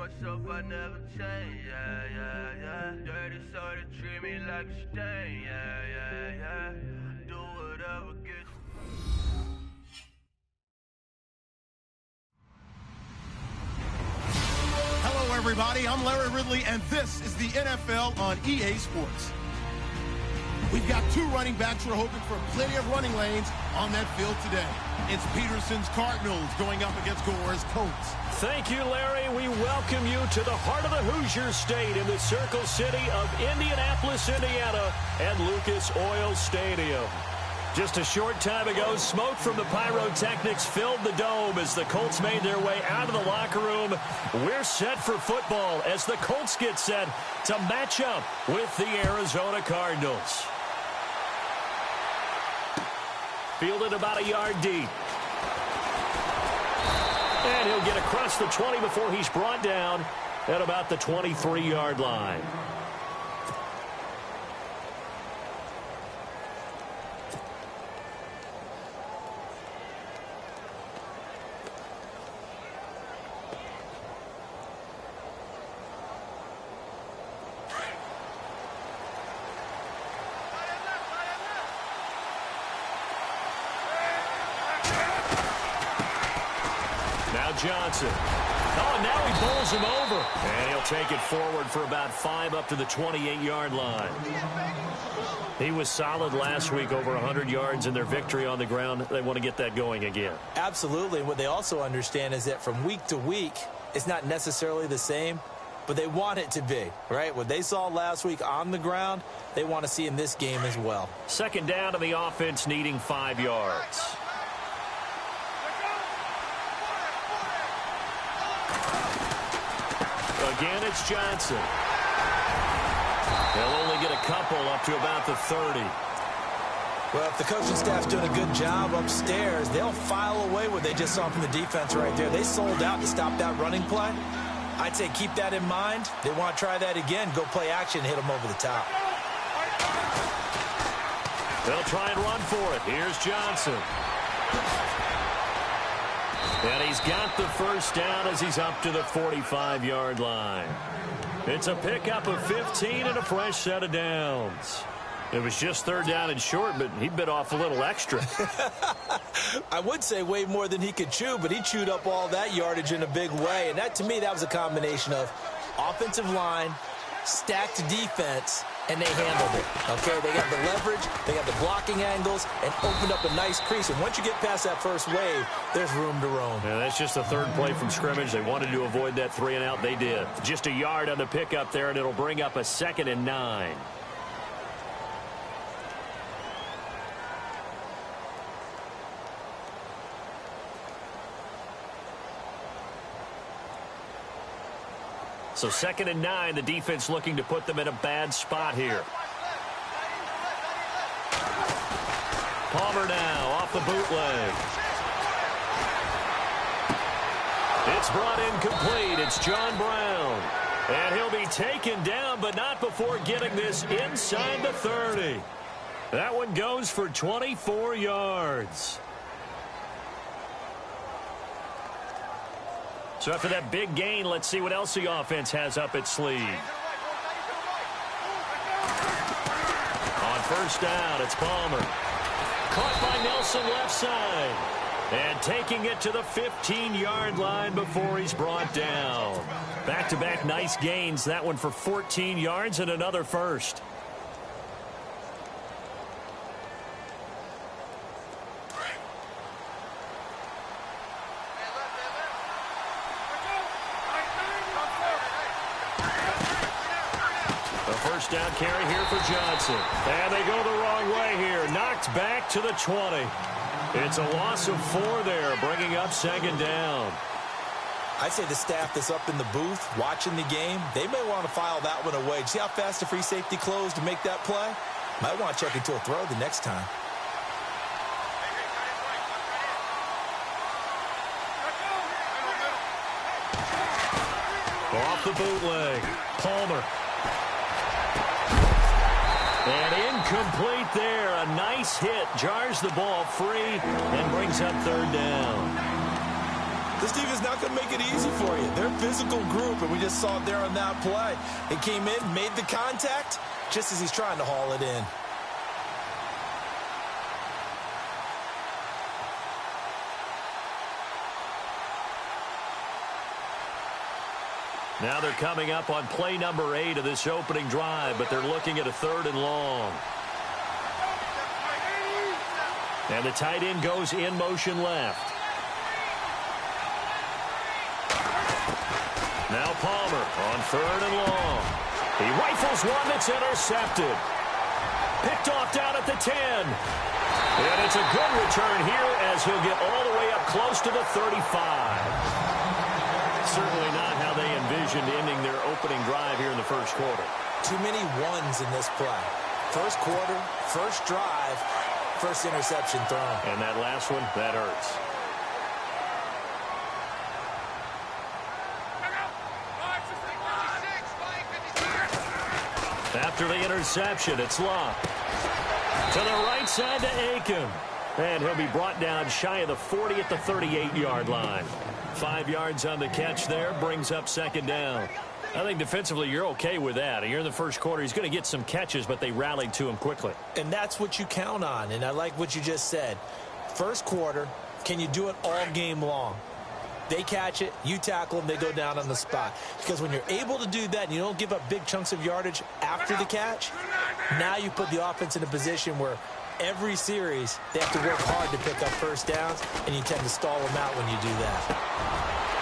myself, I never change, yeah, yeah, yeah. Dirty soul, they treat me like a stain, yeah, yeah, yeah. Do whatever gets. Hello, everybody. I'm Larry Ridley, and this is the NFL on EA Sports. We've got two running backs who are hoping for plenty of running lanes on that field today. It's Peterson's Cardinals going up against Gore's Colts. Thank you, Larry. We welcome you to the heart of the Hoosier State in the Circle City of Indianapolis, Indiana, and Lucas Oil Stadium. Just a short time ago, smoke from the pyrotechnics filled the dome as the Colts made their way out of the locker room. We're set for football as the Colts get set to match up with the Arizona Cardinals. Fielded about a yard deep. And he'll get across the 20 before he's brought down at about the 23-yard line. Johnson. Oh, now he bowls him over. And he'll take it forward for about 5 up to the 28-yard line. He was solid last week, over 100 yards in their victory on the ground. They want to get that going again. Absolutely. And what they also understand is that from week to week, it's not necessarily the same, but they want it to be, right? What they saw last week on the ground, they want to see in this game as well. Second down to the offense, needing 5 yards. Again, it's Johnson. He'll only get a couple up to about the 30. Well, if the coaching staff's doing a good job upstairs, they'll file away what they just saw from the defense right there. They sold out to stop that running play. I'd say keep that in mind. They want to try that again. Go play action, hit them over the top. They'll try and run for it. Here's Johnson. And he's got the first down as he's up to the 45-yard line. It's a pickup of 15 and a fresh set of downs. It was just third down and short, but he bit off a little extra. I would say way more than he could chew, but he chewed up all that yardage in a big way. And that, to me, that was a combination of offensive line, stacked defense, and they handled it. Okay, they got the leverage, they got the blocking angles, and opened up a nice crease. And once you get past that first wave, there's room to roam. Yeah, that's just the third play from scrimmage. They wanted to avoid that 3-and-out. They did. Just a yard on the pickup there, and it'll bring up a 2nd and 9. So 2nd and 9, the defense looking to put them in a bad spot here. Palmer now off the bootleg. It's brought in complete. It's John Brown. And he'll be taken down, but not before getting this inside the 30. That one goes for 24 yards. So after that big gain, let's see what else the offense has up its sleeve. On first down, it's Palmer. Caught by Nelson left side. And taking it to the 15-yard line before he's brought down. Back-to-back nice gains. That one for 14 yards and another first. First down carry here for Johnson. And they go the wrong way here. Knocked back to the 20. It's a loss of 4 there, bringing up 2nd down. I'd say the staff that's up in the booth watching the game, they may want to file that one away. See how fast the free safety closed to make that play? Might want to check into a throw the next time. Off the bootleg. Palmer. And incomplete there. A nice hit. Jars the ball free and brings up 3rd down. This defense is not going to make it easy for you. They're a physical group, and we just saw it there on that play. It came in, made the contact, just as he's trying to haul it in. Now they're coming up on play number 8 of this opening drive, but they're looking at a 3rd and long. And the tight end goes in motion left. Now Palmer on 3rd and long. He rifles one that's intercepted. Picked off down at the 10. And it's a good return here as he'll get all the way up close to the 35. Certainly not how they envisioned ending their opening drive here in the first quarter. Too many ones in this play. First quarter, first drive, first interception thrown. And that last one, that hurts. After the interception, it's Locke. To the right side to Aiken. And he'll be brought down shy of the 40 at the 38-yard line. 5 yards on the catch there, brings up 2nd down. I think defensively you're okay with that. Here in the first quarter, he's going to get some catches, but they rallied to him quickly. And that's what you count on, and I like what you just said. First quarter, can you do it all game long? They catch it, you tackle them, they go down on the spot. Because when you're able to do that and you don't give up big chunks of yardage after the catch, now you put the offense in a position where every series they have to work hard to pick up first downs, and you tend to stall them out when you do that.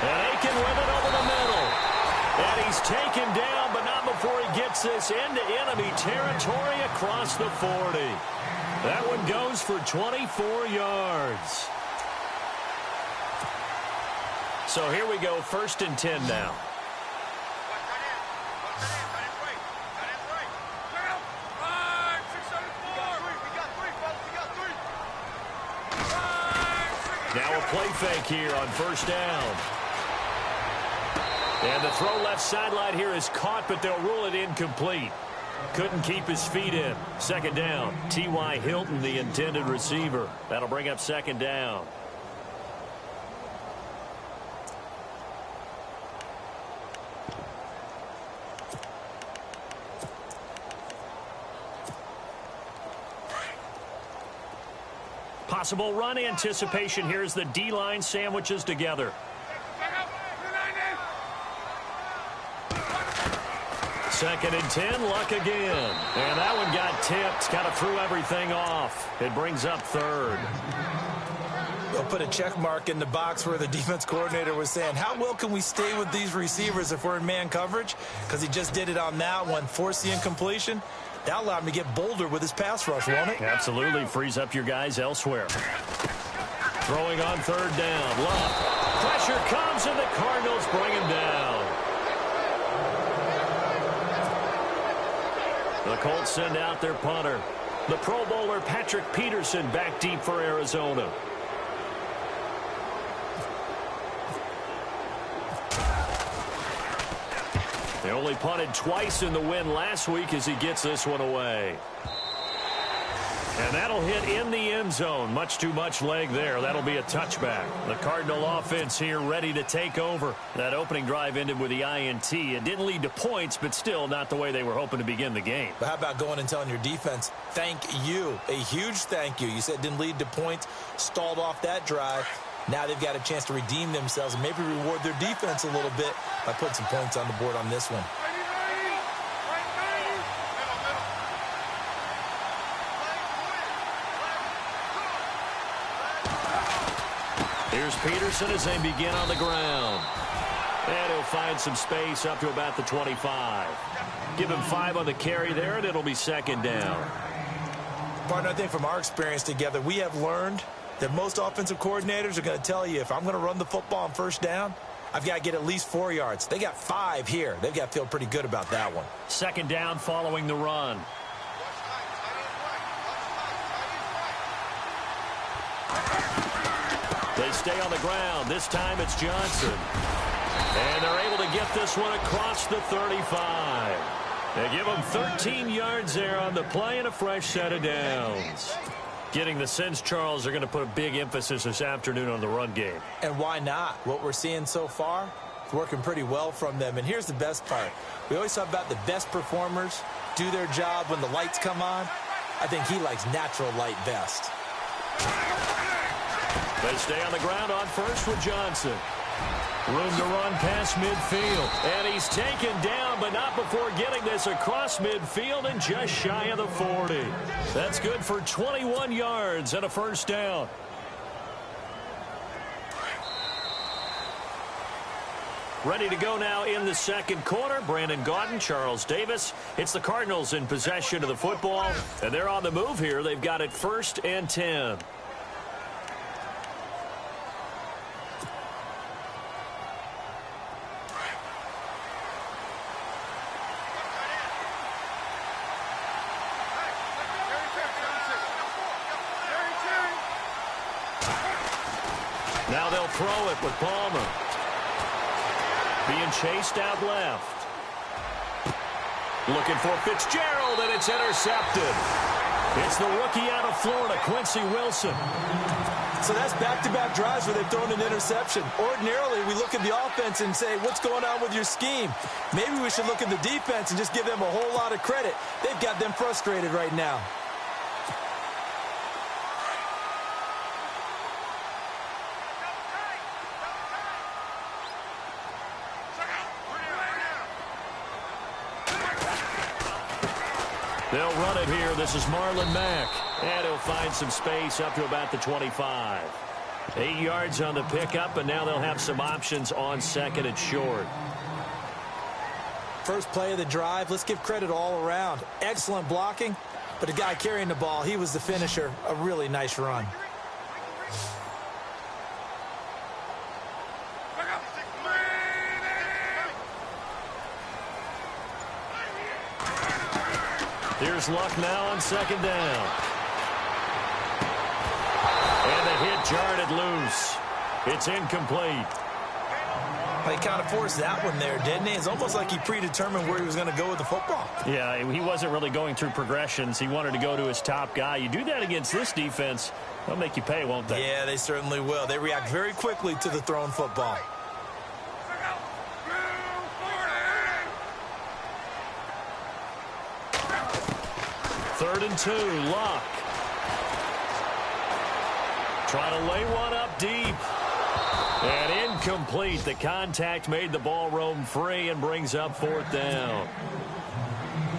And Aiken with it over the middle. And he's taken down, but not before he gets this into enemy territory across the 40. That one goes for 24 yards. So here we go, 1st and 10 now. Now a play fake here on 1st down. And the throw left sideline here is caught, but they'll rule it incomplete. Couldn't keep his feet in. 2nd down. T.Y. Hilton, the intended receiver. That'll bring up 2nd down. Possible run anticipation here as the D-line sandwiches together. 2nd and 10, Luck again. And that one got tipped, kind of threw everything off. It brings up 3rd. They'll put a check mark in the box where the defense coordinator was saying, how well can we stay with these receivers if we're in man coverage? Because he just did it on that one, forced the incompletion. That allowed him to get bolder with his pass rush, won't it? Absolutely. Frees up your guys elsewhere. Throwing on 3rd down. Luck. Pressure comes, and the Cardinals bring him down. The Colts send out their punter. The Pro Bowler Patrick Peterson back deep for Arizona. They only punted twice in the win last week as he gets this one away. And that'll hit in the end zone. Much too much leg there. That'll be a touchback. The Cardinal offense here ready to take over. That opening drive ended with the INT. It didn't lead to points, but still not the way they were hoping to begin the game. But how about going and telling your defense, thank you, a huge thank you. You said it didn't lead to points, stalled off that drive. Now they've got a chance to redeem themselves and maybe reward their defense a little bit by putting some points on the board on this one. Here's Peterson as they begin on the ground. And he'll find some space up to about the 25. Give him 5 on the carry there, and it'll be 2nd down. Partner, I think from our experience together, we have learned that most offensive coordinators are going to tell you, if I'm going to run the football on 1st down, I've got to get at least 4 yards. They got 5 here. They've got to feel pretty good about that one. 2nd down following the run. They stay on the ground. This time it's Johnson. And they're able to get this one across the 35. They give them 13 yards there on the play and a fresh set of downs. Getting the sense, Charles, they're going to put a big emphasis this afternoon on the run game. And why not? What we're seeing so far, it's working pretty well from them. And here's the best part. We always talk about the best performers do their job when the lights come on. I think he likes natural light best. They stay on the ground on first with Johnson. Room to run past midfield. And he's taken down, but not before getting this across midfield and just shy of the 40. That's good for 21 yards and a first down. Ready to go now in the second quarter. Brandon Gaudin, Charles Davis. It's the Cardinals in possession of the football. And they're on the move here. They've got it 1st and 10. Now they'll throw it with Palmer. Being chased out left. Looking for Fitzgerald, and it's intercepted. It's the rookie out of Florida, Quincy Wilson. So that's back-to-back drives where they've thrown an interception. Ordinarily, we look at the offense and say, what's going on with your scheme? Maybe we should look at the defense and just give them a whole lot of credit. They've got them frustrated right now. They'll run it here. This is Marlon Mack. And he'll find some space up to about the 25. 8 yards on the pickup, and now they'll have some options on second and short. First play of the drive, let's give credit all around. Excellent blocking, but the guy carrying the ball, he was the finisher. A really nice run. Here's Luck now on second down. And the hit jarred it loose. It's incomplete. He kind of forced that one there, didn't he? It's almost like he predetermined where he was going to go with the football. Yeah, he wasn't really going through progressions. He wanted to go to his top guy. You do that against this defense, they'll make you pay, won't they? Yeah, they certainly will. They react very quickly to the thrown football. Third and 2, Luck. Trying to lay one up deep. And incomplete. The contact made the ball roam free and brings up 4th down.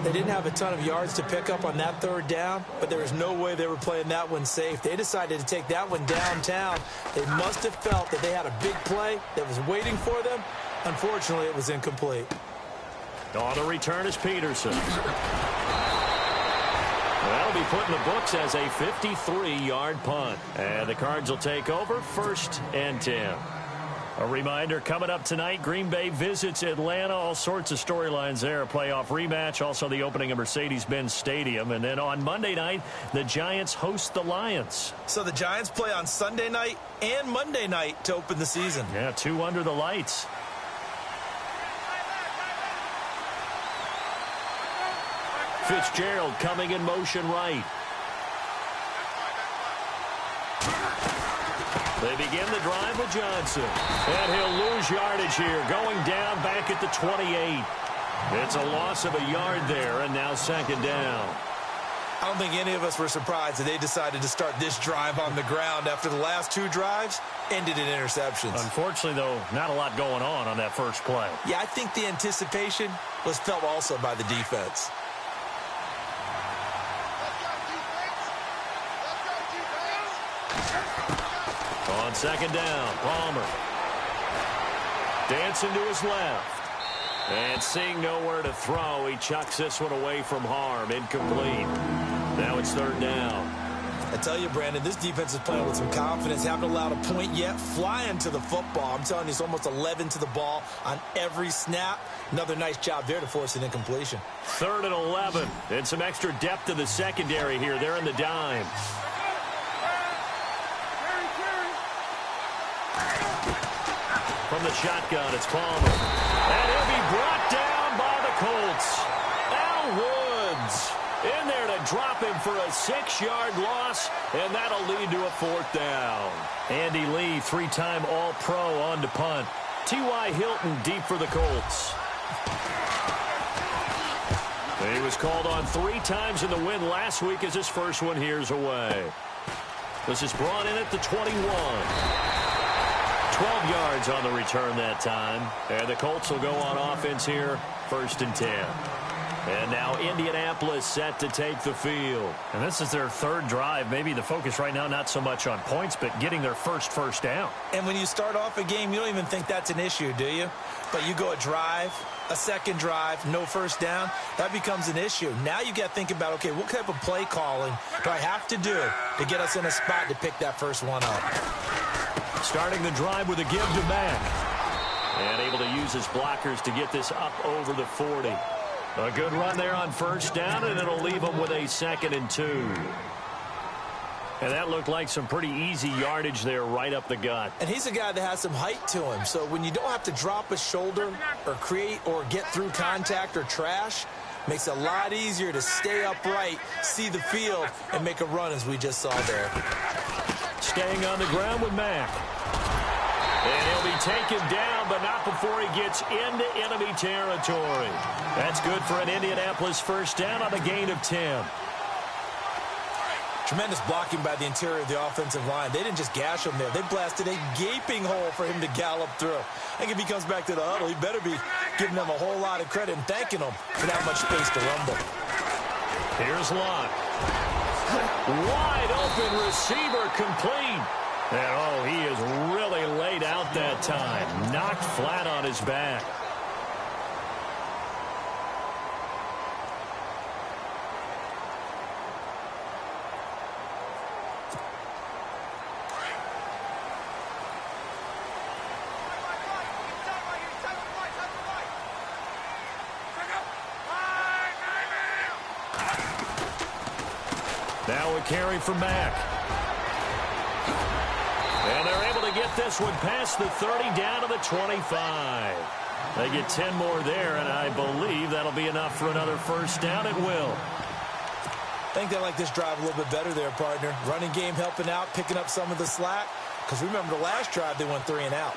They didn't have a ton of yards to pick up on that 3rd down, but there was no way they were playing that one safe. They decided to take that one downtown. They must have felt that they had a big play that was waiting for them. Unfortunately, it was incomplete. On the return is Peterson. That'll be put in the books as a 53-yard punt. And the Cards will take over 1st and 10. A reminder, coming up tonight, Green Bay visits Atlanta. All sorts of storylines there. A playoff rematch, also the opening of Mercedes-Benz Stadium. And then on Monday night, the Giants host the Lions. So the Giants play on Sunday night and Monday night to open the season. Yeah, 2 under the lights. Fitzgerald coming in motion right. They begin the drive with Johnson. And he'll lose yardage here, going down back at the 28. It's a loss of a yard there, and now 2nd down. I don't think any of us were surprised that they decided to start this drive on the ground after the last 2 drives ended in interceptions. Unfortunately, though, not a lot going on that first play. Yeah, I think the anticipation was felt also by the defense. On 2nd down, Palmer. Dancing to his left. And seeing nowhere to throw, he chucks this one away from harm. Incomplete. Now it's 3rd down. I tell you, Brandon, this defense is playing with some confidence. Haven't allowed a point yet. Flying to the football. I'm telling you, it's almost 11 to the ball on every snap. Another nice job there to force an incompletion. 3rd and 11. And some extra depth to the secondary here. They're in the dime. From the shotgun, it's Palmer. And he'll be brought down by the Colts. Al Woods In there to drop him for a 6-yard loss, and that'll lead to a 4th down. Andy Lee, 3-time All-Pro on to punt. T.Y. Hilton deep for the Colts. He was called on 3 times in the win last week as his first one here's away. This is brought in at the 21. 12 yards on the return that time. And the Colts will go on offense here, 1st and 10. And now Indianapolis set to take the field. And this is their 3rd drive. Maybe the focus right now not so much on points, but getting their first down. And when you start off a game, you don't even think that's an issue, do you? But you go a drive, a 2nd drive, no 1st down, that becomes an issue. Now you got to think about, okay, what type of play calling do I have to do to get us in a spot to pick that first one up? Starting the drive with a give to Mack. And able to use his blockers to get this up over the 40. A good run there on 1st down, and it'll leave him with a 2nd and 2. And that looked like some pretty easy yardage there right up the gut. And he's a guy that has some height to him. So when you don't have to drop a shoulder or create or get through contact or trash, makes it a lot easier to stay upright, see the field, and make a run as we just saw there. Staying on the ground with Mack. And he'll be taken down, but not before he gets into enemy territory. That's good for an Indianapolis 1st down on a gain of 10. Tremendous blocking by the interior of the offensive line. They didn't just gash him there. They blasted a gaping hole for him to gallop through. I think if he comes back to the huddle, he better be giving them a whole lot of credit and thanking them for that much space to rumble. Here's Locke. Wide open receiver complete. And, oh, he is really laid out that time. Knocked flat on his back. Now a carry for Mack. And they're able to get this one past the 30 down to the 25. They get 10 more there, and I believe that'll be enough for another 1st down. It will. I think they like this drive a little bit better there, partner. Running game helping out, picking up some of the slack. Because remember the last drive, they went 3 and out.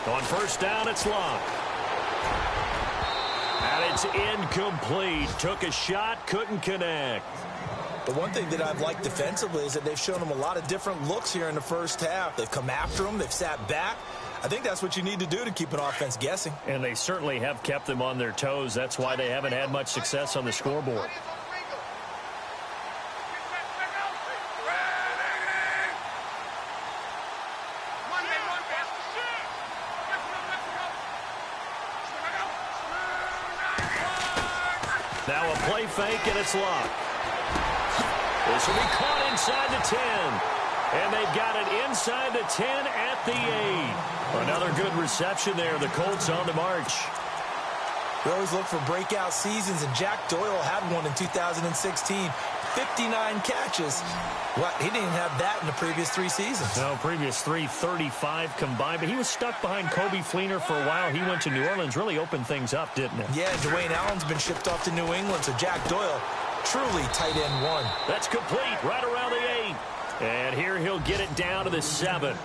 On 1st down, it's Locke. And it's incomplete. Took a shot, couldn't connect. The one thing that I've liked defensively is that they've shown them a lot of different looks here in the 1st half. They've come after them. They've sat back. I think that's what you need to do to keep an offense guessing. And they certainly have kept them on their toes. That's why they haven't had much success on the scoreboard. Now a play fake, and it's Locke. This will be caught inside the 10. And they've got it inside the 10 at the 8. Another good reception there. The Colts on the march. We always look for breakout seasons, and Jack Doyle had one in 2016. 59 catches. What? He didn't even have that in the previous 3 seasons. No, previous 3, 35 combined. But he was stuck behind Kobe Fleener for a while. He went to New Orleans, really opened things up, didn't it? Yeah, Dwayne Allen's been shipped off to New England, so Jack Doyle, truly tight end 1. That's complete right around the 8. And here he'll get it down to the 7.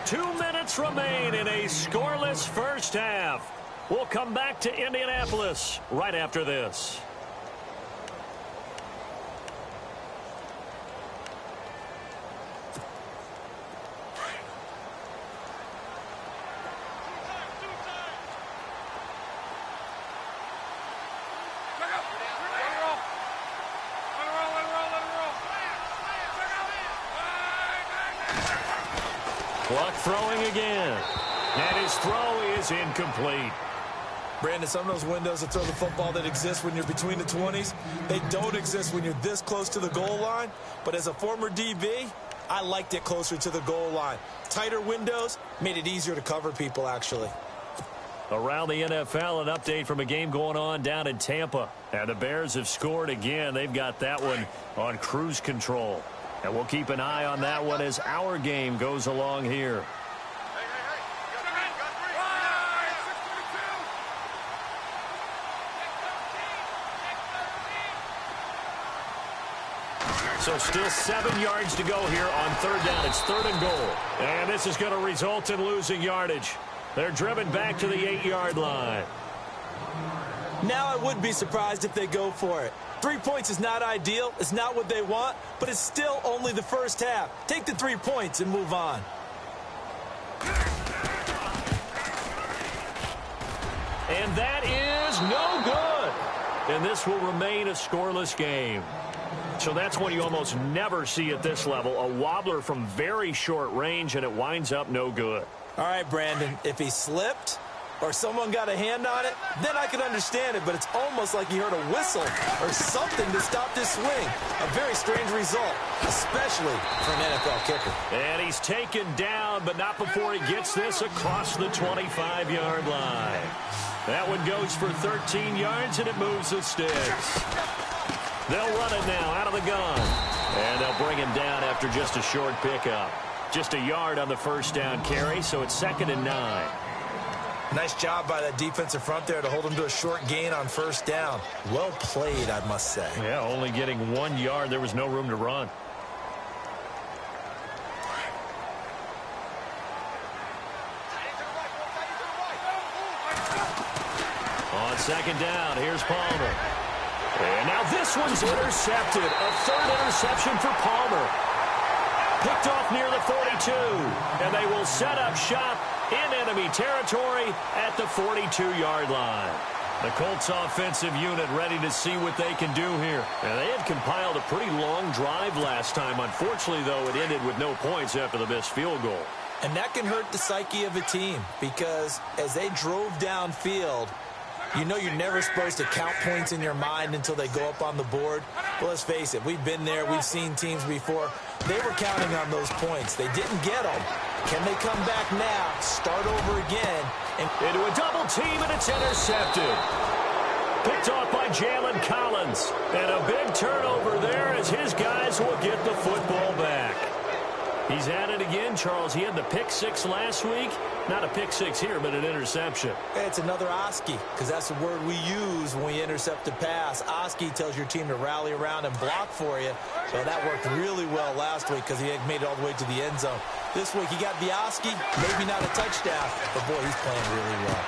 2 minutes remain in a scoreless 1st half. We'll come back to Indianapolis right after this. Clock throwing again. And his throw is incomplete. Brandon, some of those windows to throw the football that exist when you're between the 20s, they don't exist when you're this close to the goal line. But as a former DB, I liked it closer to the goal line. Tighter windows made it easier to cover people, actually. Around the NFL, an update from a game going on down in Tampa. And the Bears have scored again. They've got that one on cruise control. And we'll keep an eye on that one as our game goes along here. So still 7 yards to go here on third down. It's 3rd and goal. And this is going to result in losing yardage. They're driven back to the 8-yard line. Now I would be surprised if they go for it. 3 points is not ideal. It's not what they want, but it's still only the first half. Take the 3 points and move on. And that is no good. And this will remain a scoreless game. So that's one you almost never see at this level. A wobbler from very short range, and it winds up no good. All right, Brandon, if he slipped or someone got a hand on it, then I could understand it, but it's almost like he heard a whistle or something to stop this swing. A very strange result, especially for an NFL kicker. And he's taken down, but not before he gets this across the 25-yard line. That one goes for 13 yards, and it moves the sticks. They'll run it now out of the gun. And they'll bring him down after just a short pickup. Just a yard on the first down carry, so it's 2nd and 9. Nice job by that defensive front there to hold him to a short gain on first down. Well played, I must say. Yeah, only getting 1 yard. There was no room to run. On 2nd down, here's Palmer. And now this one's intercepted. A 3rd interception for Palmer. Picked off near the 42. And they will set up shop in enemy territory at the 42-yard line. The Colts offensive unit ready to see what they can do here. Now, they had compiled a pretty long drive last time. Unfortunately, though, it ended with no points after the missed field goal. And that can hurt the psyche of a team because as they drove downfield, you know you're never supposed to count points in your mind until they go up on the board. Well, let's face it, we've been there. We've seen teams before. They were counting on those points. They didn't get them. Can they come back now, start over again? And into a double team, and it's intercepted. Picked off by Jalen Collins. And a big turnover there as his guys will get the football back. He's at it again, Charles. He had the pick 6 last week. Not a pick 6 here, but an interception. It's another Oski, because that's the word we use when we intercept a pass. Oski tells your team to rally around and block for you. So that worked really well last week because he had made it all the way to the end zone. This week he got the Oski, maybe not a touchdown, but boy, he's playing really well.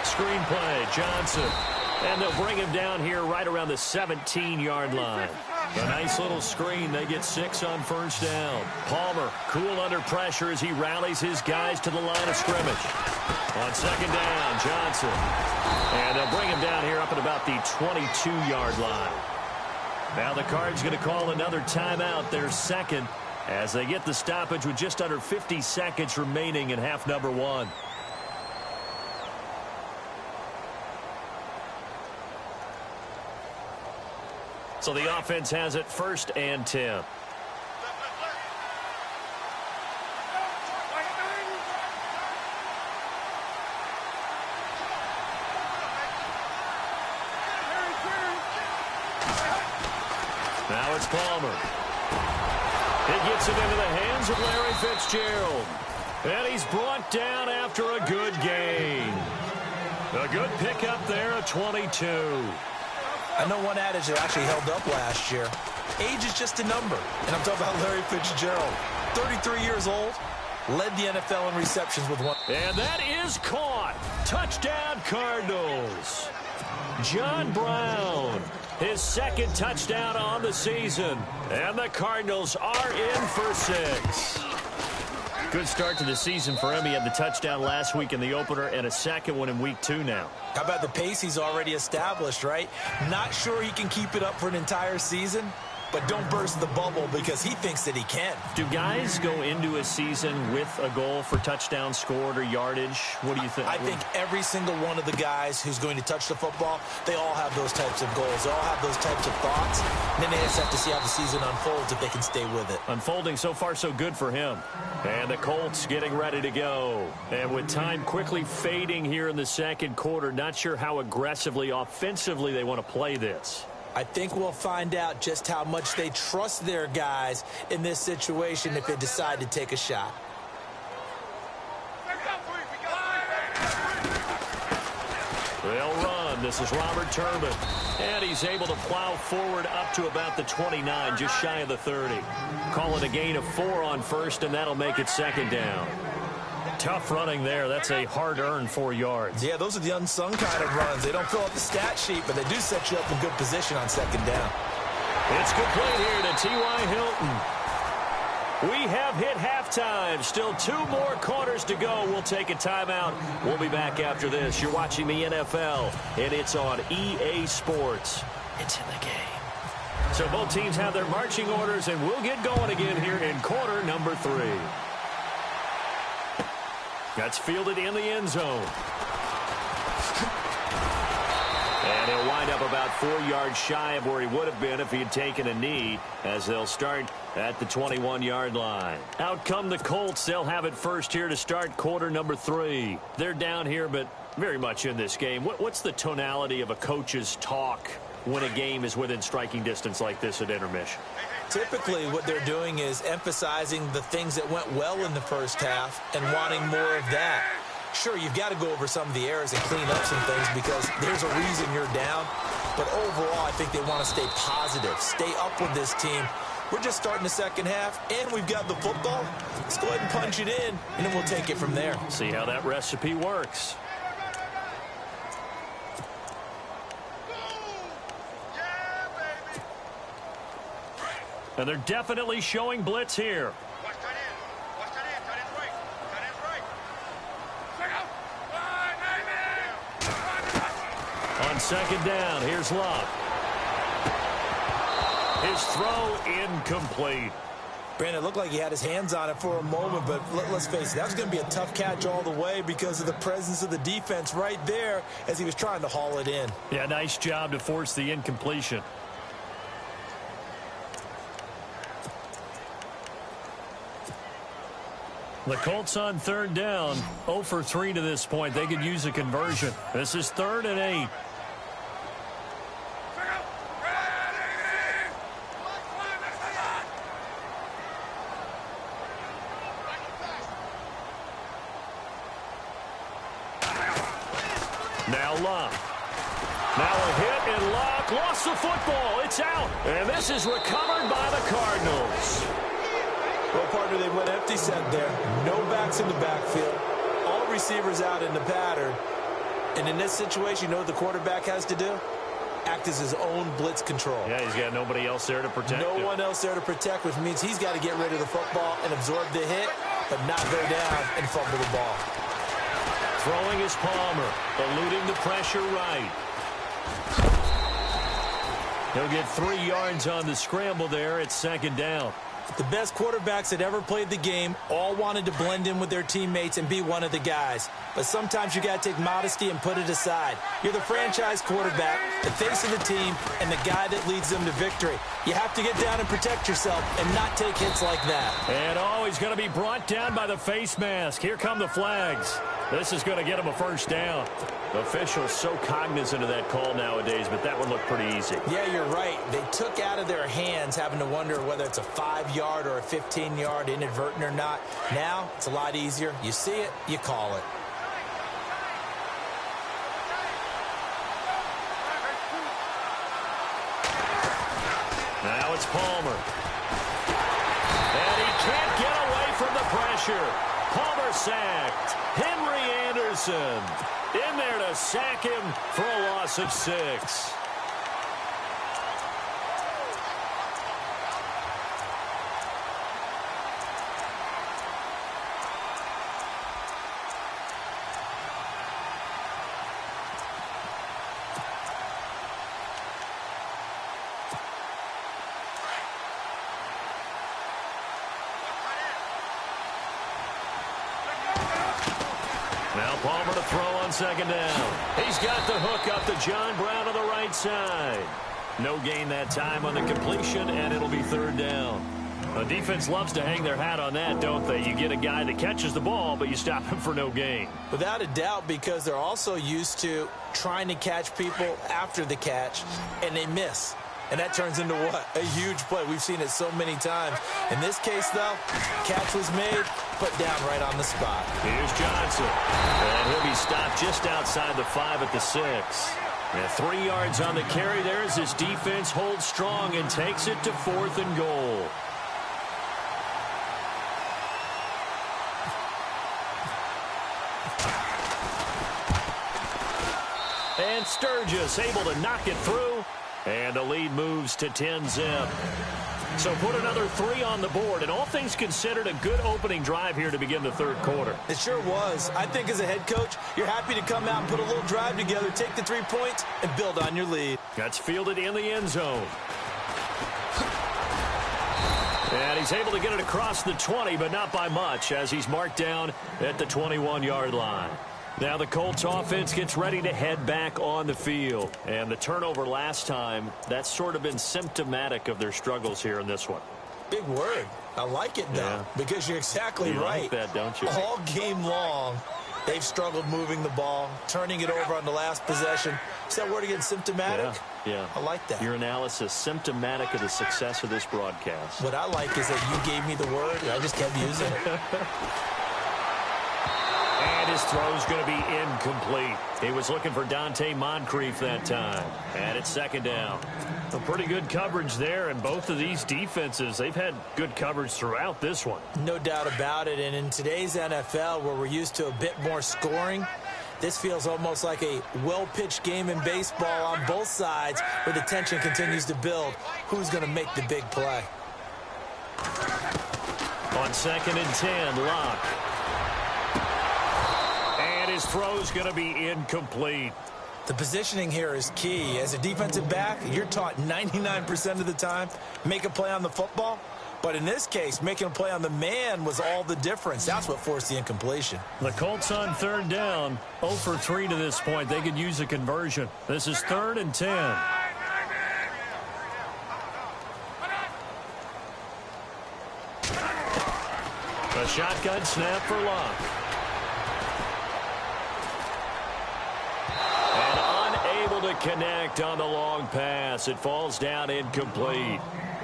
Screenplay, Johnson. And they'll bring him down here right around the 17-yard line. A nice little screen. They get 6 on first down. Palmer, cool under pressure as he rallies his guys to the line of scrimmage. On 2nd down, Johnson. And they'll bring him down here up at about the 22-yard line. Now the Cards going to call another timeout, their 2nd, as they get the stoppage with just under 50 seconds remaining in half number 1. So the offense has it 1st and 10. Now it's Palmer. He gets it into the hands of Larry Fitzgerald. And he's brought down after a good gain. A good pickup there at 22. I know one adage that actually held up last year. Age is just a number. And I'm talking about Larry Fitzgerald. 33 years old. Led the NFL in receptions with 1. And that is caught. Touchdown, Cardinals. John Brown, his 2nd touchdown on the season. And the Cardinals are in for 6. Good start to the season for him. He had the touchdown last week in the opener and a 2nd one in week 2 now. How about the pace he's already established, right? Not sure he can keep it up for an entire season, but don't burst the bubble because he thinks that he can. Do guys go into a season with a goal for touchdown scored or yardage? What do you think? I think every single one of the guys who's going to touch the football, they all have those types of goals. They all have those types of thoughts. And then they just have to see how the season unfolds if they can stay with it. Unfolding so far so good for him. And the Colts getting ready to go. And with time quickly fading here in the 2nd quarter, not sure how aggressively, offensively they want to play this. I think we'll find out just how much they trust their guys in this situation if they decide to take a shot. They'll run. run. This is Robert Turbin. And he's able to plow forward up to about the 29, just shy of the 30. Call it a gain of 4 on first, and that'll make it second down. Tough running there. That's a hard-earned 4 yards. Yeah, those are the unsung kind of runs. They don't fill out the stat sheet, but they do set you up in good position on second down. It's complete here to T.Y. Hilton. We have hit halftime. Still 2 more quarters to go. We'll take a timeout. We'll be back after this. You're watching the NFL, and it's on EA Sports. It's in the game. So both teams have their marching orders, and we'll get going again here in quarter number 3. That's fielded in the end zone. And he'll wind up about 4 yards shy of where he would have been if he had taken a knee, as they'll start at the 21-yard line. Out come the Colts. They'll have it first here to start quarter number 3. They're down here, but very much in this game. What's the tonality of a coach's talk when a game is within striking distance like this at intermission? Typically, what they're doing is emphasizing the things that went well in the first half and wanting more of that. Sure, you've got to go over some of the errors and clean up some things because there's a reason you're down. But overall, I think they want to stay positive, stay up with this team. We're just starting the second half, and we've got the football. Let's go ahead and punch it in, and then we'll take it from there. See how that recipe works. And they're definitely showing blitz here. On second down, here's Love. His throw incomplete. Brandon, it looked like he had his hands on it for a moment, but let's face it, that was going to be a tough catch all the way because of the presence of the defense right there as he was trying to haul it in. Yeah, nice job to force the incompletion. The Colts on third down, 0 for 3 to this point. They could use a conversion. This is 3rd and 8. Now Love. Now a hit and Love lost the football. It's out. And this is recovered by the Cardinals. Well, partner, they went empty set there. No backs in the backfield. All receivers out in the pattern. And in this situation, you know what the quarterback has to do? Act as his own blitz control. Yeah, he's got nobody else there to protect him. No one else there to protect, which means he's got to get rid of the football and absorb the hit, but not go down and fumble the ball. Throwing is Palmer, eluding the pressure right. He'll get 3 yards on the scramble there. It's second down. The best quarterbacks that ever played the game all wanted to blend in with their teammates and be one of the guys. But sometimes you got to take modesty and put it aside. You're the franchise quarterback, the face of the team, and the guy that leads them to victory. You have to get down and protect yourself and not take hits like that. And he's going to be brought down by the face mask. Here come the flags. This is going to get him a first down. Officials so cognizant of that call nowadays, but that one looked pretty easy. Yeah, you're right. They took out of their hands having to wonder whether it's a 5-yard or a 15-yard inadvertent or not. Now, it's a lot easier. You see it, you call it. Now it's Palmer. And he can't get away from the pressure. Palmer sacked. Henry Anderson in there to sack him for a loss of 6. Now Palmer to throw on second down. He's got the hook up to John Brown on the right side. No gain that time on the completion, and it'll be third down. The defense loves to hang their hat on that, don't they? You get a guy that catches the ball, but you stop him for no gain. Without a doubt, because they're also used to trying to catch people after the catch, and they miss. And that turns into what? A huge play. We've seen it so many times. In this case, though, catch was made, put down right on the spot. Here's Johnson. And he'll be stopped just outside the 5 at the 6. And 3 yards on the carry there as his defense holds strong and takes it to 4th and goal. And Sturgis able to knock it through. And the lead moves to 10-zip. So put another 3 on the board. And all things considered, a good opening drive here to begin the third quarter. It sure was. I think as a head coach, you're happy to come out and put a little drive together, take the 3 points, and build on your lead. That's fielded in the end zone. And he's able to get it across the 20, but not by much, as he's marked down at the 21-yard line. Now the Colts offense gets ready to head back on the field. And the turnover last time, that's sort of been symptomatic of their struggles here in this one. Big word. I like it, though, because you're exactly right. You like that, don't you? All game long, they've struggled moving the ball, turning it over on the last possession. Is that word again, symptomatic? Yeah. I like that. Your analysis, symptomatic of the success of this broadcast. What I like is that you gave me the word, and I just kept using it. And his throw's going to be incomplete. He was looking for Dante Moncrief that time. And it's 2nd down. A pretty good coverage there, and both of these defenses, they've had good coverage throughout this one. No doubt about it, and in today's NFL, where we're used to a bit more scoring, this feels almost like a well-pitched game in baseball on both sides, where the tension continues to build. Who's going to make the big play? On 2nd and 10, Locke. His throw's going to be incomplete. The positioning here is key. As a defensive back, you're taught 99% of the time, make a play on the football. But in this case, making a play on the man was all the difference. That's what forced the incompletion. The Colts on 3rd down, 0 for 3 to this point. They could use a conversion. This is 3rd and 10. A shotgun snap for Locke. To connect on the long pass. It falls down incomplete.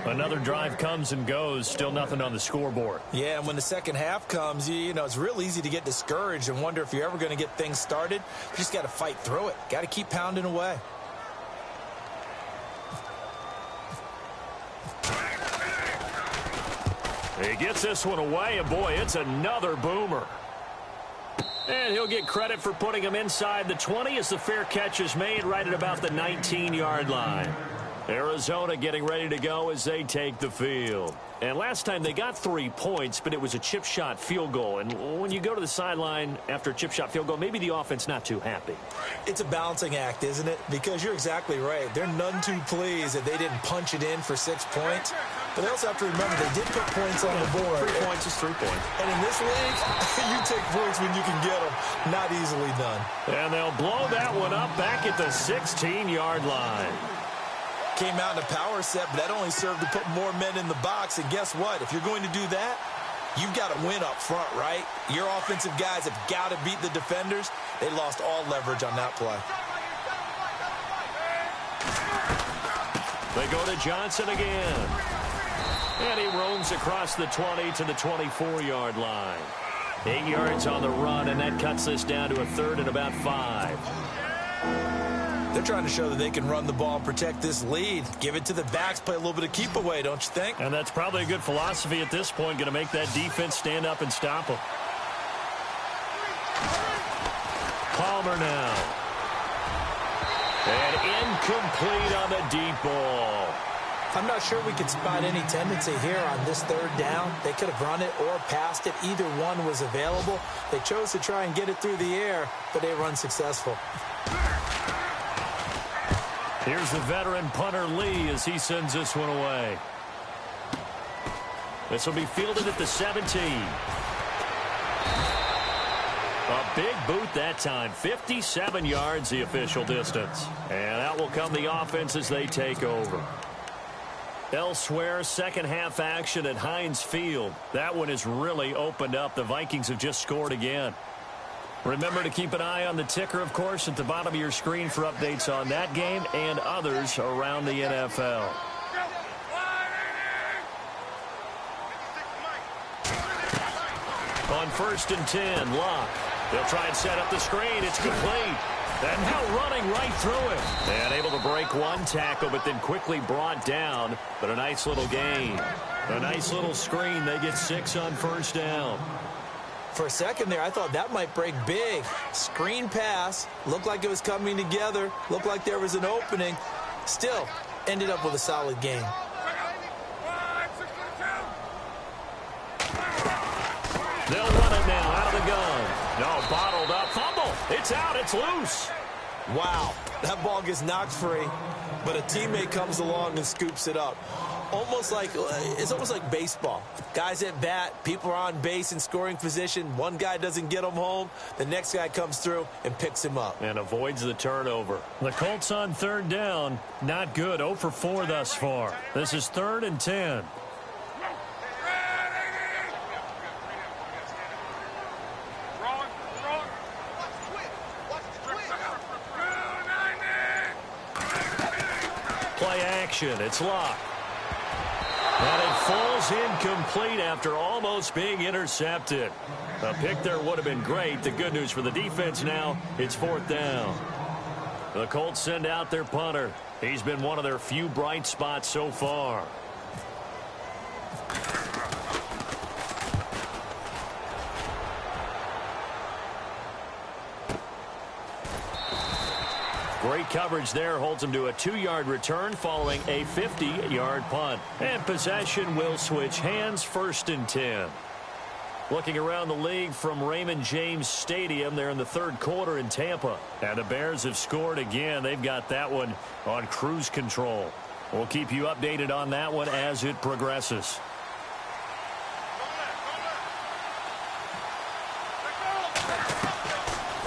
Another drive comes and goes. Still nothing on the scoreboard. Yeah, and when the second half comes, you know, it's real easy to get discouraged and wonder if you're ever going to get things started. You just got to fight through it. Got to keep pounding away. He gets this one away, and boy, it's another boomer. And he'll get credit for putting him inside the 20 as the fair catch is made right at about the 19-yard line. Arizona getting ready to go as they take the field. And last time they got 3 points, but it was a chip shot field goal. And when you go to the sideline after a chip shot field goal, maybe the offense not too happy. It's a balancing act, isn't it? Because you're exactly right. They're none too pleased that they didn't punch it in for 6 points. But they also have to remember they did put points on the board. 3 points is 3 points. And in this league, you take points when you can get them. Not easily done. And they'll blow that one up back at the 16-yard line. Came out in a power set, but that only served to put more men in the box. And guess what? If you're going to do that, you've got to win up front, right? Your offensive guys have got to beat the defenders. They lost all leverage on that play. They go to Johnson again. And he roams across the 20 to the 24-yard line. 8 yards on the run, and that cuts this down to a 3rd and about 5. They're trying to show that they can run the ball and protect this lead. Give it to the backs, play a little bit of keep away, don't you think? And that's probably a good philosophy at this point, going to make that defense stand up and stop them. Palmer now. And incomplete on the deep ball. I'm not sure we could spot any tendency here on this 3rd down. They could have run it or passed it. Either one was available. They chose to try and get it through the air, but they were unsuccessful. Here's the veteran punter Lee as he sends this one away. This will be fielded at the 17. A big boot that time. 57 yards the official distance. And out will come the offense as they take over. Elsewhere, second half action at Heinz Field. That one has really opened up. The Vikings have just scored again. Remember to keep an eye on the ticker, of course, at the bottom of your screen for updates on that game and others around the NFL. On 1st and 10, Locke. They'll try and set up the screen. It's complete. And now running right through it. And able to break one tackle, but then quickly brought down. But a nice little gain. A nice little screen. They get 6 on first down. For a second there, I thought that might break big. Screen pass. Looked like it was coming together. Looked like there was an opening. Still, ended up with a solid game. They'll run it now out of the gun. No, bottled up. Fumble. It's out. It's loose. Wow. That ball gets knocked free, but a teammate comes along and scoops it up. It's almost like baseball. Guys at bat, people are on base in scoring position. One guy doesn't get him home. The next guy comes through and picks him up. And avoids the turnover. The Colts on third down. Not good. 0 for 4 thus far. This is 3rd and 10. Play action. It's locked. And it falls incomplete after almost being intercepted. A pick there would have been great. The good news for the defense now, it's 4th down. The Colts send out their punter. He's been one of their few bright spots so far. Great coverage there, holds him to a 2-yard return following a 50-yard punt. And possession will switch hands, 1st and 10. Looking around the league from Raymond James Stadium, they're in the 3rd quarter in Tampa. And the Bears have scored again. They've got that one on cruise control. We'll keep you updated on that one as it progresses.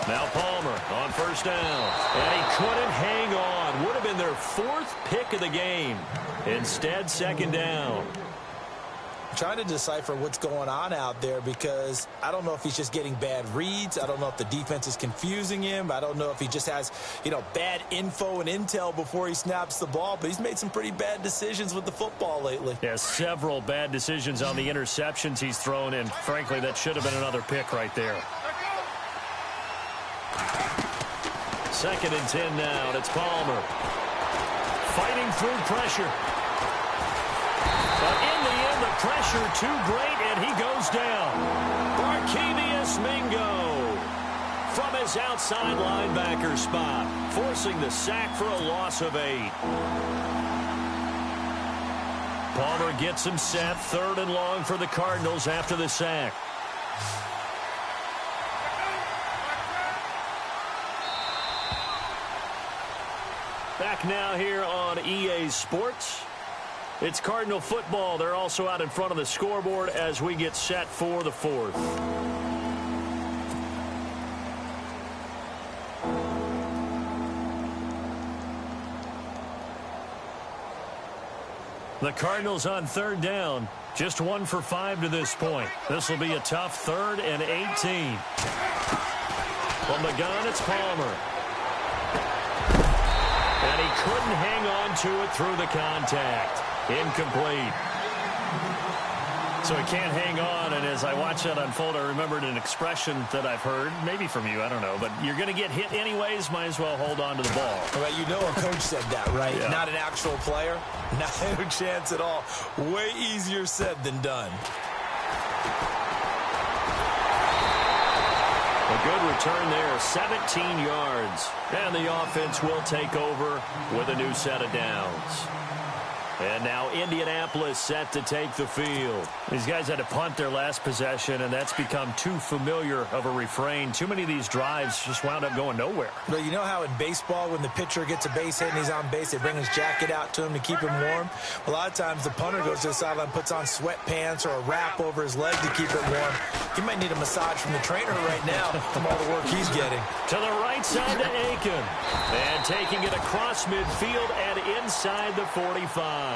Now Palmer on first down. And he couldn't hang on. Would have been their 4th pick of the game. Instead, 2nd down. I'm trying to decipher what's going on out there because I don't know if he's just getting bad reads. I don't know if the defense is confusing him. I don't know if he just has, bad info and intel before he snaps the ball. But he's made some pretty bad decisions with the football lately. Yeah, several bad decisions on the interceptions he's thrown. And frankly, that should have been another pick right there. 2nd and 10 now. It's Palmer. Fighting through pressure. But in the end, the pressure too great, and he goes down. Barkevious Mingo from his outside linebacker spot, forcing the sack for a loss of 8. Palmer gets him set. 3rd and long for the Cardinals after the sack. Back now here on EA Sports. It's Cardinal football. They're also out in front of the scoreboard as we get set for the 4th. The Cardinals on 3rd down. Just 1 for 5 to this point. This will be a tough 3rd and 18. From the gun, it's Palmer. And he couldn't hang on to it through the contact. Incomplete. So he can't hang on, and as I watch that unfold, I remembered an expression that I've heard, maybe from you, I don't know, but you're going to get hit anyways, might as well hold on to the ball. Well, a coach said that, right? Yeah. Not an actual player. Not a chance at all. Way easier said than done. A good return there, 17 yards. And the offense will take over with a new set of downs. And now Indianapolis set to take the field. These guys had to punt their last possession, and that's become too familiar of a refrain. Too many of these drives just wound up going nowhere. But you know how in baseball, when the pitcher gets a base hit and he's on base, they bring his jacket out to him to keep him warm? A lot of times the punter goes to the sideline, puts on sweatpants or a wrap over his leg to keep it warm. He might need a massage from the trainer right now from all the work he's getting. To the right side to Aiken. And taking it across midfield and inside the 45.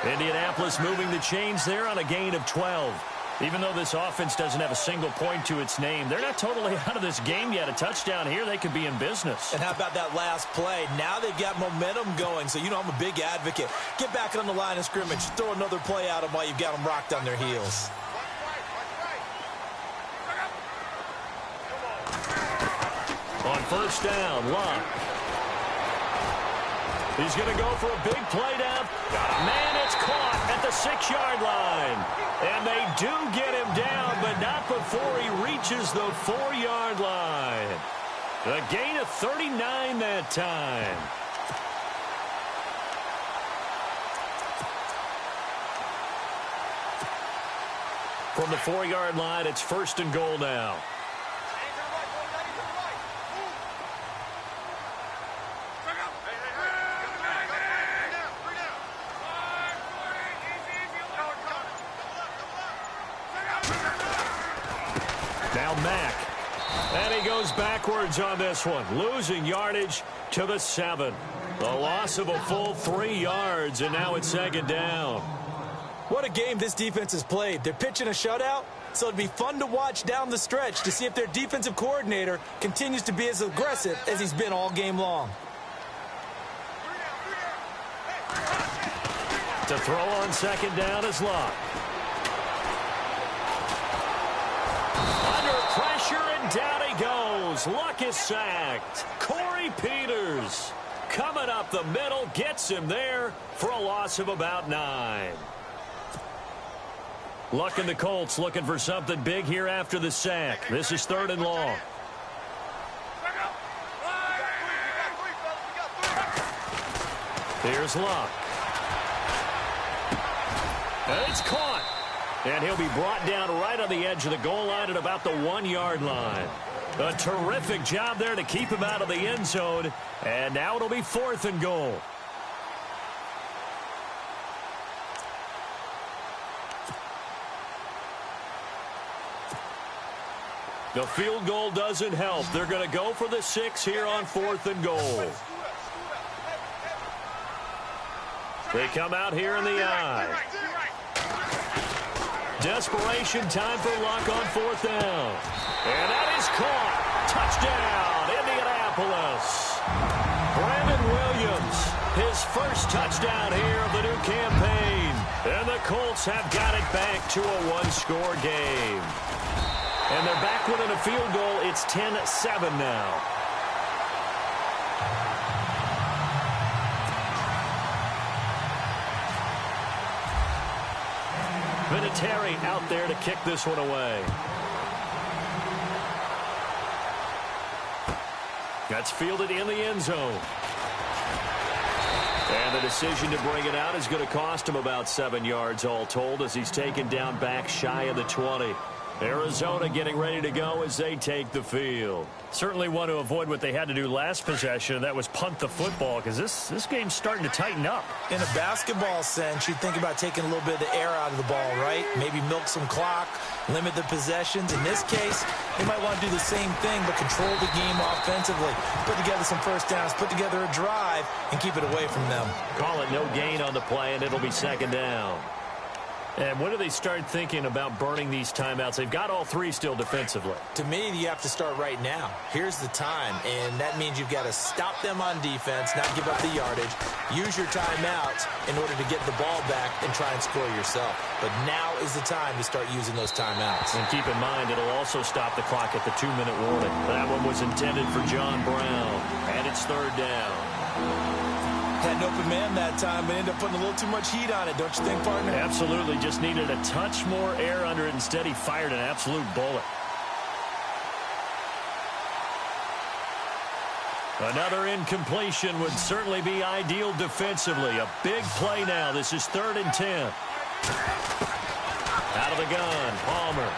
Indianapolis moving the chains there on a gain of 12. Even though this offense doesn't have a single point to its name, they're not totally out of this game yet. A touchdown here, they could be in business. And how about that last play? Now they've got momentum going. So, I'm a big advocate. Get back on the line of scrimmage. Throw another play at them while you've got them rocked on their heels. first down. Luck. He's going to go for a big play down. Man, it's caught at the 6-yard line. And they do get him down, but not before he reaches the 4-yard line. A gain of 39 that time. From the 4-yard line, it's first and goal now. Now Mack. And he goes backwards on this one, losing yardage to the 7. The loss of a full 3 yards, and now it's second down. What a game this defense has played. They're pitching a shutout, so it'd be fun to watch down the stretch to see if their defensive coordinator continues to be as aggressive as he's been all game long. To throw on second down is Luck. Under pressure, and down he goes. Luck is sacked. Corey Peters coming up the middle, gets him there for a loss of about 9. Luck and the Colts looking for something big here after the sack. This is 3rd and long. Here's Luck. And it's caught. And he'll be brought down right on the edge of the goal line at about the 1-yard line. A terrific job there to keep him out of the end zone. And now it'll be 4th and goal. The field goal doesn't help. They're going to go for the 6 here on 4th and goal. They come out here in the I. Desperation time for Luck on 4th down. And that is caught. Touchdown, Indianapolis. Brandon Williams, his first touchdown here of the new campaign. And the Colts have got it back to a 1-score game. And they're back within a field goal. It's 10-7 now. Vinatieri out there to kick this one away. That's fielded in the end zone. And the decision to bring it out is going to cost him about 7 yards all told as he's taken down back shy of the 20. Arizona getting ready to go as they take the field. Certainly want to avoid what they had to do last possession, and that was punt the football, because this game's starting to tighten up. In a basketball sense, you think about taking a little bit of the air out of the ball, right? Maybe milk some clock, limit the possessions. In this case, they might want to do the same thing, but control the game offensively. Put together some first downs, put together a drive, and keep it away from them. Call it no gain on the play, and it'll be second down. And when do they start thinking about burning these timeouts? They've got all 3 still defensively. To me, you have to start right now. Here's the time, and that means you've got to stop them on defense, not give up the yardage, use your timeouts in order to get the ball back and try and score yourself. But now is the time to start using those timeouts. And keep in mind, it'll also stop the clock at the 2-minute warning. That one was intended for John Brown, and it's 3rd down. Had an open man that time, but ended up putting a little too much heat on it, don't you think, partner? Absolutely. Just needed a touch more air under it. Instead, he fired an absolute bullet. Another incompletion would certainly be ideal defensively. A big play now. This is 3rd and 10. Out of the gun, Palmer.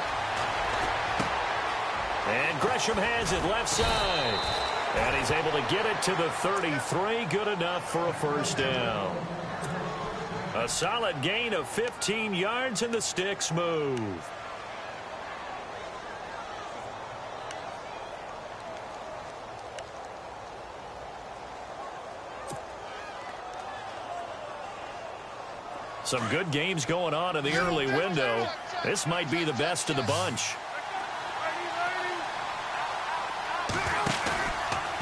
And Gresham has it left side. And he's able to get it to the 33. Good enough for a first down. A solid gain of 15 yards, and the sticks move. Some good games going on in the early window. This might be the best of the bunch.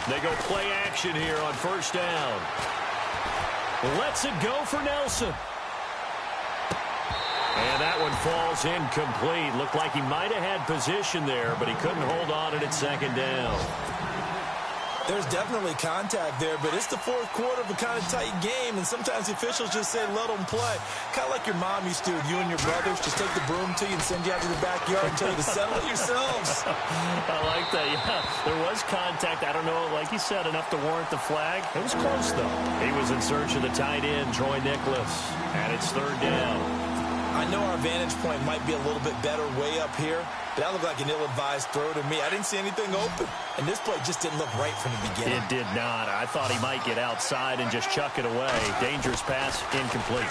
They go play action here on first down. Lets it go for Nelson. And that one falls incomplete. Looked like he might have had position there, but he couldn't hold on at second down. There's definitely contact there, but it's the fourth quarter of a kind of tight game, and sometimes the officials just say, let them play. Kind of like your mom used to with you and your brothers. Just take the broom to you and send you out to the backyard and tell you to settle it yourselves. I like that. Yeah, there was contact. I don't know, like you said, enough to warrant the flag. It was close, though. He was in search of the tight end, Troy Nicholas, and it's third down. I know our vantage point might be a little bit better way up here, but that looked like an ill-advised throw to me. I didn't see anything open, and this play just didn't look right from the beginning. It did not. I thought he might get outside and just chuck it away. Dangerous pass, incomplete.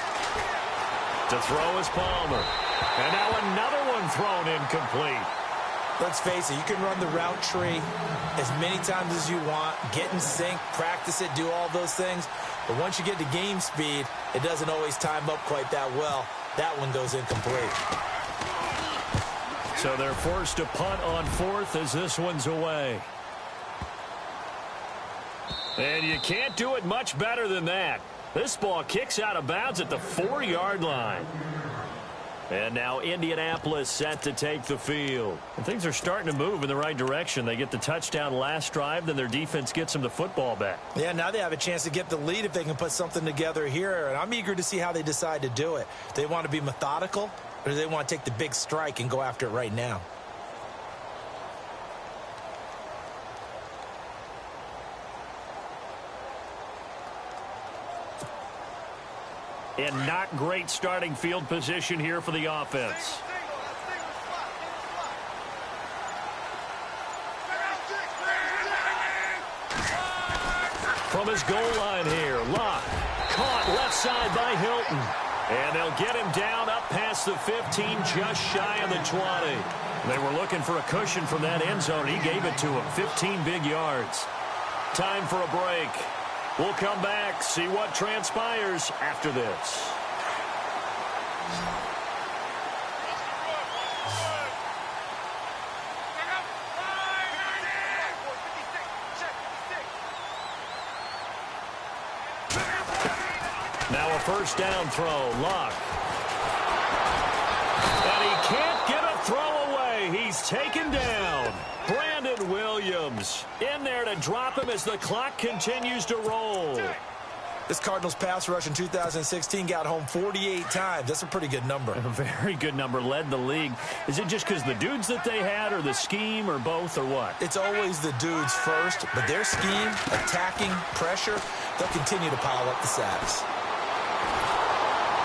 To throw is Palmer. And now another one thrown incomplete. Let's face it, you can run the route tree as many times as you want, get in sync, practice it, do all those things. But once you get to game speed, it doesn't always time up quite that well. That one goes incomplete. So they're forced to punt on fourth as this one's away. And you can't do it much better than that. This ball kicks out of bounds at the 4-yard line. And now Indianapolis set to take the field. And things are starting to move in the right direction. They get the touchdown last drive, then their defense gets them the football back. Yeah, now they have a chance to get the lead if they can put something together here. And I'm eager to see how they decide to do it. Do they want to be methodical, or do they want to take the big strike and go after it right now? And not great starting field position here for the offense. From his goal line here, Locke caught left side by Hilton. And they'll get him down up past the 15, just shy of the 20. They were looking for a cushion from that end zone. He gave it to him, 15 big yards. Time for a break. We'll come back, see what transpires after this. Now a first down throw, Locke. And he can't get a throw away. He's taken down. Brandon Williams in there to drop him as the clock continues to roll. This Cardinals pass rush in 2016 got home 48 times. That's a pretty good number. A very good number, led the league. Is it just because the dudes that they had, or the scheme, or both, or what? It's always the dudes first, but their scheme, attacking, pressure, they'll continue to pile up the sacks.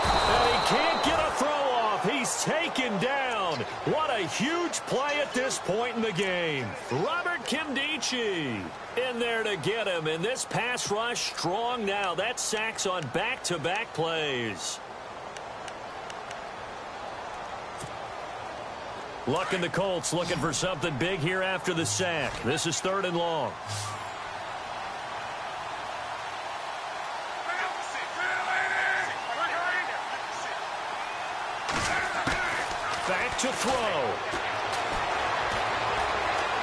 And he can't get a throw off. He's taken down. What a huge play at this point in the game. Robert Kimdichie in there to get him. And this pass rush strong now. That's sacks on back-to-back plays. Luck and the Colts looking for something big here after the sack. This is 3rd and long. Back to throw.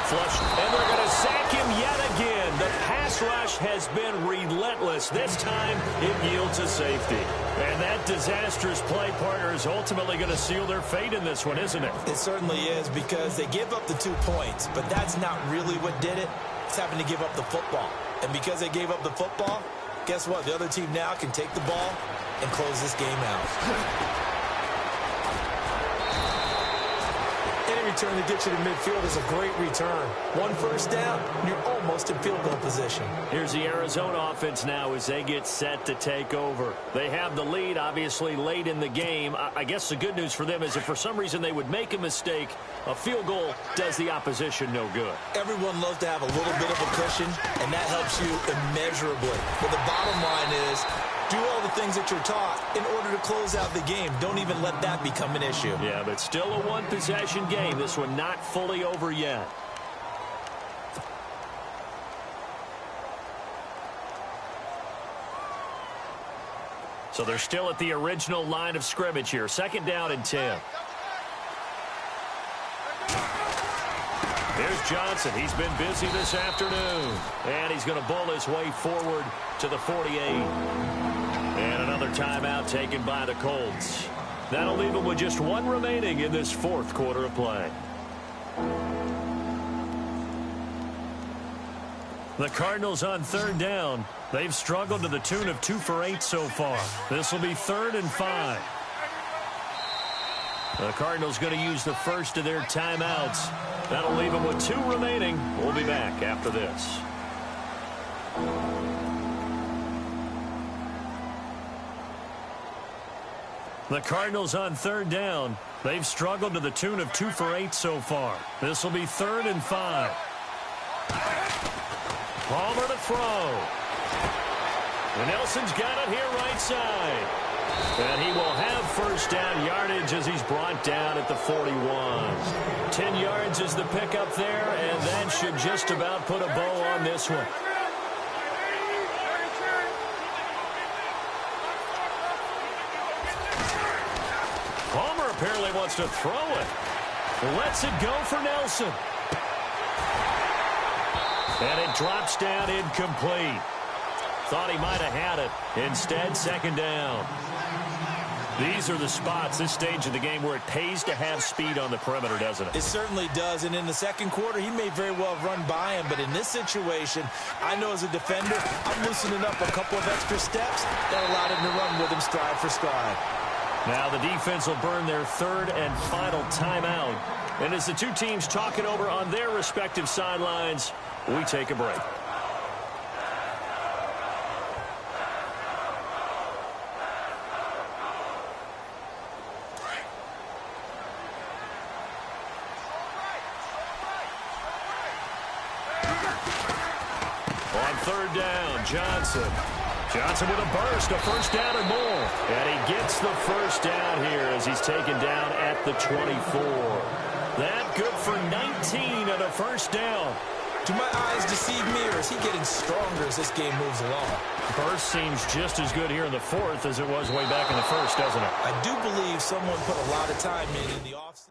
Flush, and they're going to sack him yet again. The pass rush has been relentless. This time, it yields a safety. And that disastrous play partner is ultimately going to seal their fate in this one, isn't it? It certainly is, because they give up the 2 points, but that's not really what did it. It's having to give up the football. And because they gave up the football, guess what? The other team now can take the ball and close this game out. Return to get you to midfield is a great return. 1 first down, you're almost in field goal position. Here's the Arizona offense now as they get set to take over. They have the lead, obviously, late in the game. I guess the good news for them is if for some reason they would make a mistake, a field goal does the opposition no good. Everyone loves to have a little bit of a cushion, and that helps you immeasurably. But the bottom line is, do all the things that you're taught in order to close out the game. Don't even let that become an issue. Yeah, but still a one-possession game. This one not fully over yet. So they're still at the original line of scrimmage here. 2nd down and 10. Here's Johnson. He's been busy this afternoon. And he's going to bull his way forward to the 48. And another timeout taken by the Colts. That'll leave them with just 1 remaining in this 4th quarter of play. The Cardinals on third down. They've struggled to the tune of 2 for 8 so far. This will be 3rd and 5. The Cardinals going to use the first of their timeouts. That'll leave them with 2 remaining. We'll be back after this. The Cardinals on third down. They've struggled to the tune of 2 for 8 so far. This will be 3rd and 5. Palmer to throw. And Nelson's got it here right side. And he will have first down yardage as he's brought down at the 41. 10 yards is the pickup there, and that should just about put a bow on this one. Palmer apparently wants to throw it. Lets it go for Nelson. And it drops down incomplete. Thought he might have had it. Instead, second down. These are the spots, this stage of the game, where it pays to have speed on the perimeter, doesn't it? It certainly does, and in the second quarter, he may very well have run by him, but in this situation, I know as a defender, I'm loosening up a couple of extra steps that allowed him to run with him stride for stride. Now the defense will burn their 3rd and final timeout. And as the two teams talk it over on their respective sidelines, we take a break. On third down, Johnson. Johnson with a burst, a first down and more. And he gets the first down here as he's taken down at the 24. That good for 19 and a first down. Do my eyes deceive me, or is he getting stronger as this game moves along? Burst seems just as good here in the 4th as it was way back in the 1st, doesn't it? I do believe someone put a lot of time in the offseason.